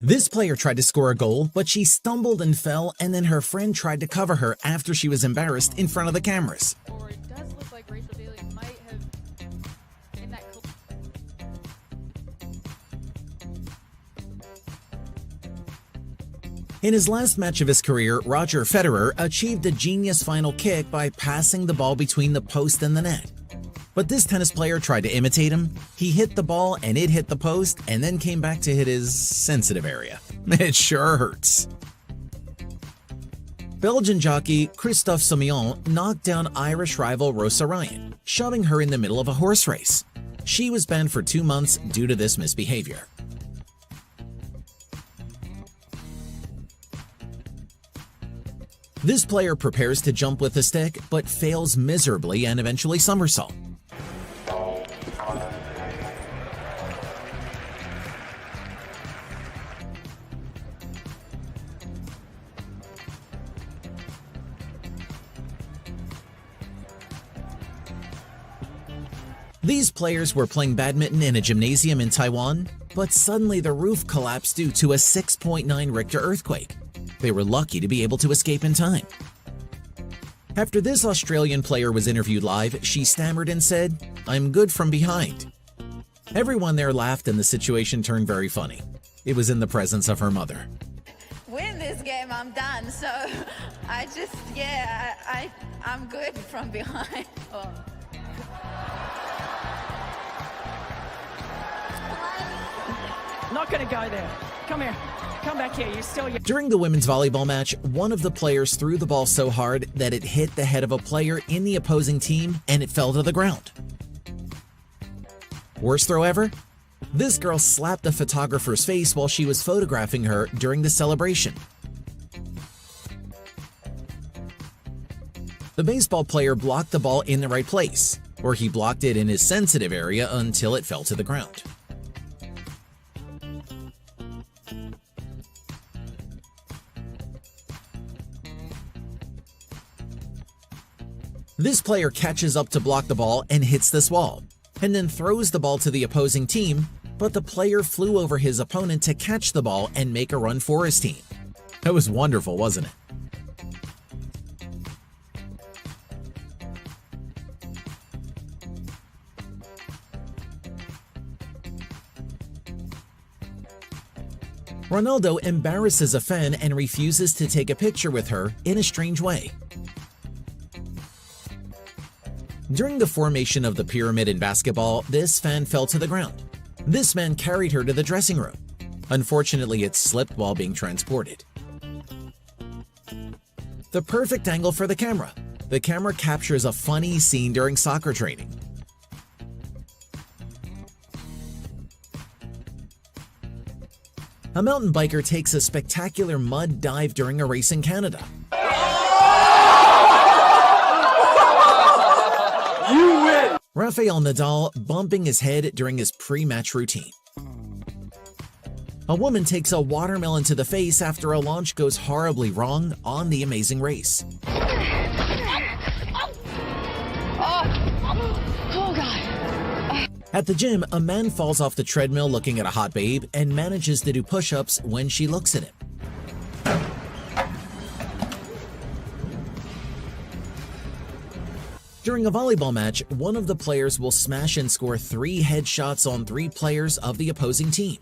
This player tried to score a goal, but she stumbled and fell, and then her friend tried to cover her after she was embarrassed in front of the cameras. Or it does look like Rachel Daly might have in that. In his last match of his career, Roger Federer achieved a genius final kick by passing the ball between the post and the net. But this tennis player tried to imitate him. He hit the ball and it hit the post and then came back to hit his sensitive area. It sure hurts. Belgian jockey Christophe Soumillon knocked down Irish rival Rosa Ryan, shoving her in the middle of a horse race. She was banned for 2 months due to this misbehavior. This player prepares to jump with a stick, but fails miserably and eventually somersault. These players were playing badminton in a gymnasium in Taiwan, but suddenly the roof collapsed due to a 6.9 Richter earthquake. They were lucky to be able to escape in time. After this Australian player was interviewed live, she stammered and said, "I'm good from behind." Everyone there laughed and the situation turned very funny. It was in the presence of her mother. Win this game, I'm done. So I'm good from behind. Oh. Not gonna go there. Come here. Come back here. You're still young. During the women's volleyball match, one of the players threw the ball so hard that it hit the head of a player in the opposing team and it fell to the ground. Worst throw ever? This girl slapped the photographer's face while she was photographing her during the celebration. The baseball player blocked the ball in the right place, or he blocked it in his sensitive area until it fell to the ground. This player catches up to block the ball and hits this wall, and then throws the ball to the opposing team, but the player flew over his opponent to catch the ball and make a run for his team. That was wonderful, wasn't it? Ronaldo embarrasses a fan and refuses to take a picture with her in a strange way. During the formation of the pyramid in basketball, this fan fell to the ground. This man carried her to the dressing room. Unfortunately, it slipped while being transported. The perfect angle for the camera. The camera captures a funny scene during soccer training. A mountain biker takes a spectacular mud dive during a race in Canada. You win! Rafael Nadal bumping his head during his pre-match routine. A woman takes a watermelon to the face after a launch goes horribly wrong on The Amazing Race. Oh God. At the gym, a man falls off the treadmill looking at a hot babe and manages to do push-ups when she looks at him. During a volleyball match, one of the players will smash and score 3 headshots on 3 players of the opposing team.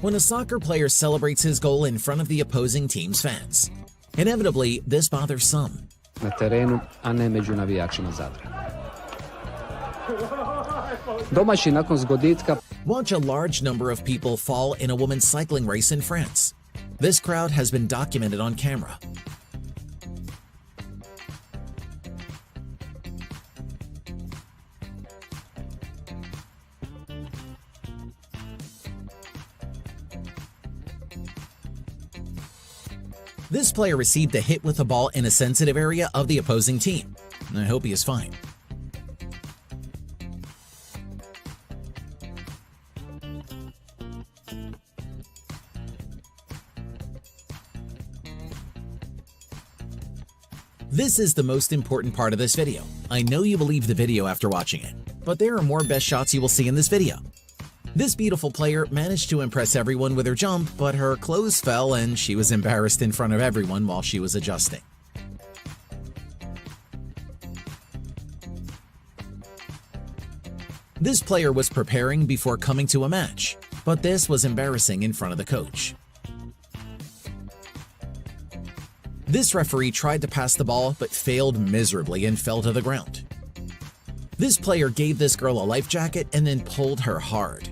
When a soccer player celebrates his goal in front of the opposing team's fans. Inevitably, this bothers some. Na terenu, a ne među navijačima Zadra. Domaći nakon zgoditka. Watch a large number of people fall in a women's cycling race in France. This crowd has been documented on camera. This player received a hit with a ball in a sensitive area of the opposing team. I hope he is fine. This is the most important part of this video. I know you believe the video after watching it, but there are more best shots you will see in this video. This beautiful player managed to impress everyone with her jump, but her clothes fell and she was embarrassed in front of everyone while she was adjusting. This player was preparing before coming to a match, but this was embarrassing in front of the coach. This referee tried to pass the ball but failed miserably and fell to the ground. This player gave this girl a life jacket and then pulled her hard.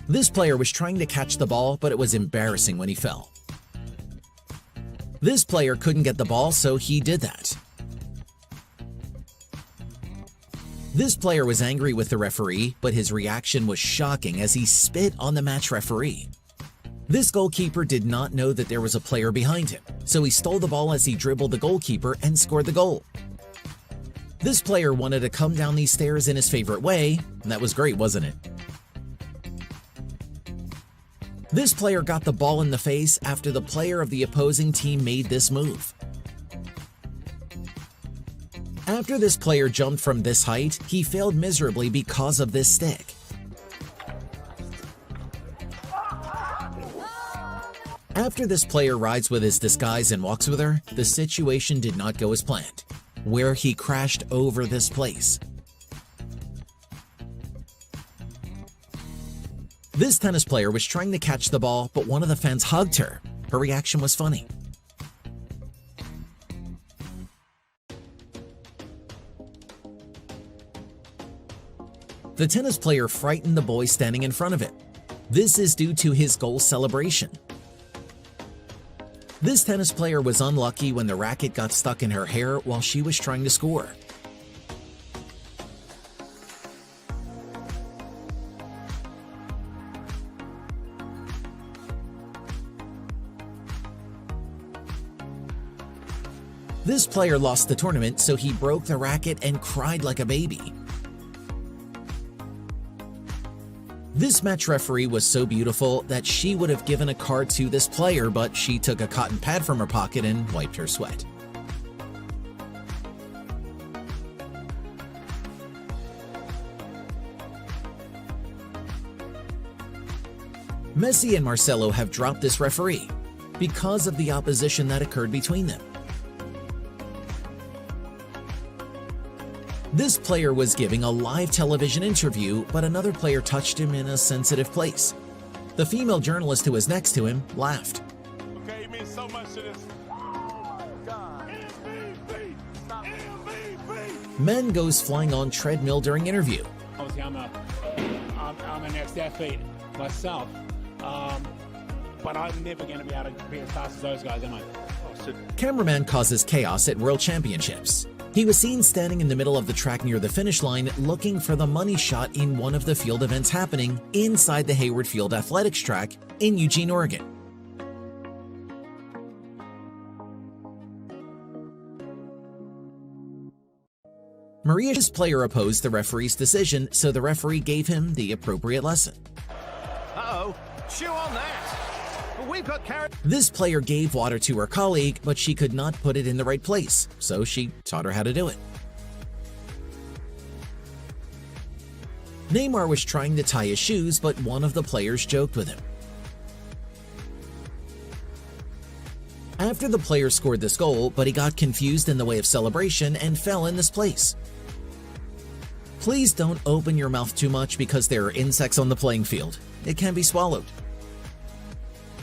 This player was trying to catch the ball, but it was embarrassing when he fell. This player couldn't get the ball, so he did that. This player was angry with the referee, but his reaction was shocking as he spit on the match referee. This goalkeeper did not know that there was a player behind him, so he stole the ball as he dribbled the goalkeeper and scored the goal. This player wanted to come down these stairs in his favorite way, and that was great, wasn't it? This player got the ball in the face after the player of the opposing team made this move. After this player jumped from this height, he failed miserably because of this stick. After this player rides with his disguise and walks with her, the situation did not go as planned, where he crashed over this place. This tennis player was trying to catch the ball, but one of the fans hugged her. Her reaction was funny. The tennis player frightened the boy standing in front of it. This is due to his goal celebration. This tennis player was unlucky when the racket got stuck in her hair while she was trying to score. This player lost the tournament, so he broke the racket and cried like a baby. This match referee was so beautiful that she would have given a card to this player, but she took a cotton pad from her pocket and wiped her sweat. Messi and Marcelo have dropped this referee because of the opposition that occurred between them. This player was giving a live television interview, but another player touched him in a sensitive place. The female journalist who was next to him laughed. Okay, it means so much to this. MVP! MVP! Men goes flying on treadmill during interview. Obviously, I'm an ex-athlete myself, but I'm never going to be able to be as fast as those guys, am I? Cameraman causes chaos at World Championships. He was seen standing in the middle of the track near the finish line looking for the money shot in one of the field events happening inside the Hayward Field Athletics track in Eugene, Oregon. Maria's player opposed the referee's decision, so the referee gave him the appropriate lesson. Uh-oh, chew on that. We've got This player gave water to her colleague, but she could not put it in the right place, so she taught her how to do it. Neymar was trying to tie his shoes, but one of the players joked with him. After the player scored this goal, but he got confused in the way of celebration and fell in this place. Please don't open your mouth too much because there are insects on the playing field. It can be swallowed.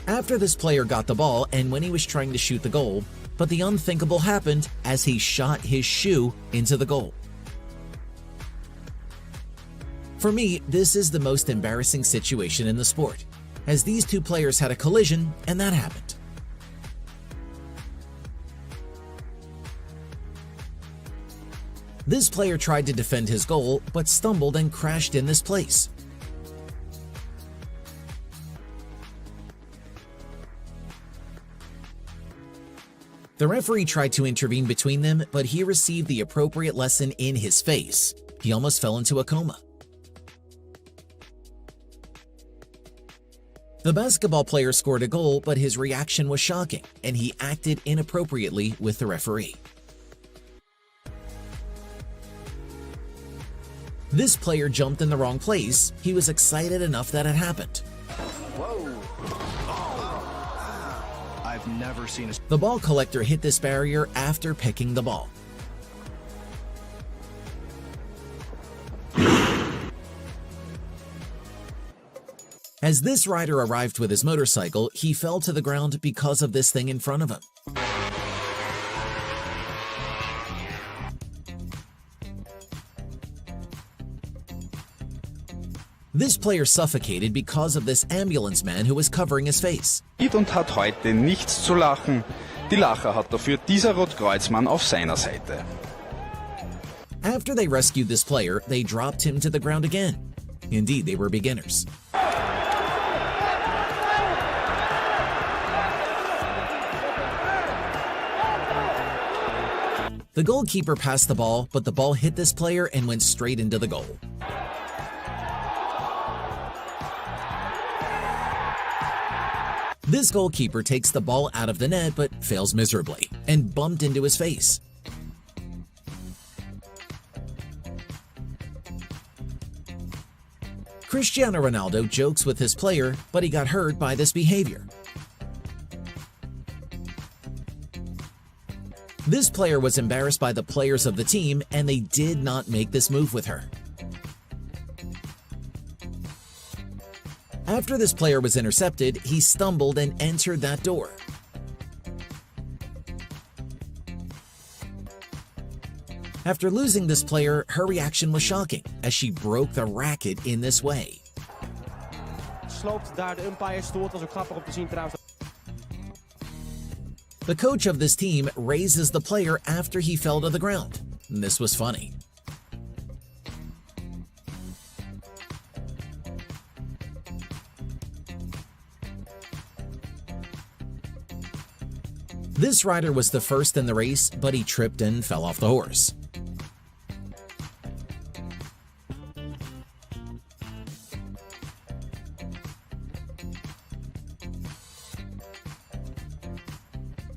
After this player got the ball and when he was trying to shoot the goal, but the unthinkable happened as he shot his shoe into the goal. For me, this is the most embarrassing situation in the sport, as these two players had a collision and that happened. This player tried to defend his goal, but stumbled and crashed in this place. The referee tried to intervene between them, but he received the appropriate lesson in his face. He almost fell into a coma. The basketball player scored a goal, but his reaction was shocking, and he acted inappropriately with the referee. This player jumped in the wrong place. He was excited enough that it happened. I've never seen a... The ball collector hit this barrier after picking the ball. As this rider arrived with his motorcycle, he fell to the ground because of this thing in front of him. This player suffocated because of this ambulance man who was covering his face. Und hat heute nichts zu lachen. Die Lacher hat dafür dieser Rotkreuzmann auf seiner Seite. After they rescued this player, they dropped him to the ground again. Indeed, they were beginners. The goalkeeper passed the ball, but the ball hit this player and went straight into the goal. This goalkeeper takes the ball out of the net but fails miserably and bumped into his face. Cristiano Ronaldo jokes with his player, but he got hurt by this behavior. This player was embarrassed by the players of the team, and they did not make this move with her. After this player was intercepted, he stumbled and entered that door. After losing this player, her reaction was shocking, as she broke the racket in this way. Sloopt daar de umpire stoel, dat is ook grappig om te zien trouwens. The coach of this team raises the player after he fell to the ground. This was funny. This rider was the first in the race, but he tripped and fell off the horse.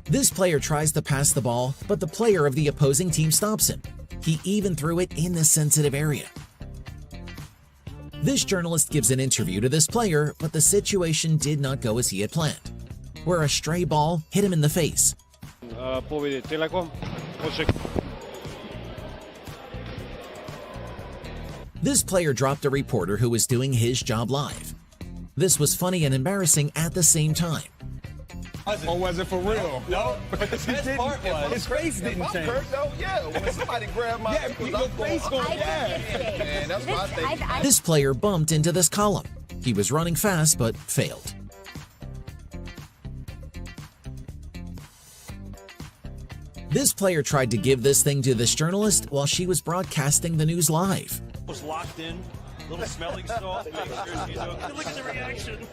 This player tries to pass the ball, but the player of the opposing team stops him. He even threw it in the sensitive area. This journalist gives an interview to this player, but the situation did not go as he had planned, where a stray ball hit him in the face. This player dropped a reporter who was doing his job live. This was funny and embarrassing at the same time. Or was it for real? No. The best part was his face didn't change. Yeah, when somebody grabbed my your face going man, that's what I think. This player bumped into this column. He was running fast but failed. This player tried to give this thing to this journalist while she was broadcasting the news live. Was locked in, little smelling salt. Make sure she's okay. Look at the reaction.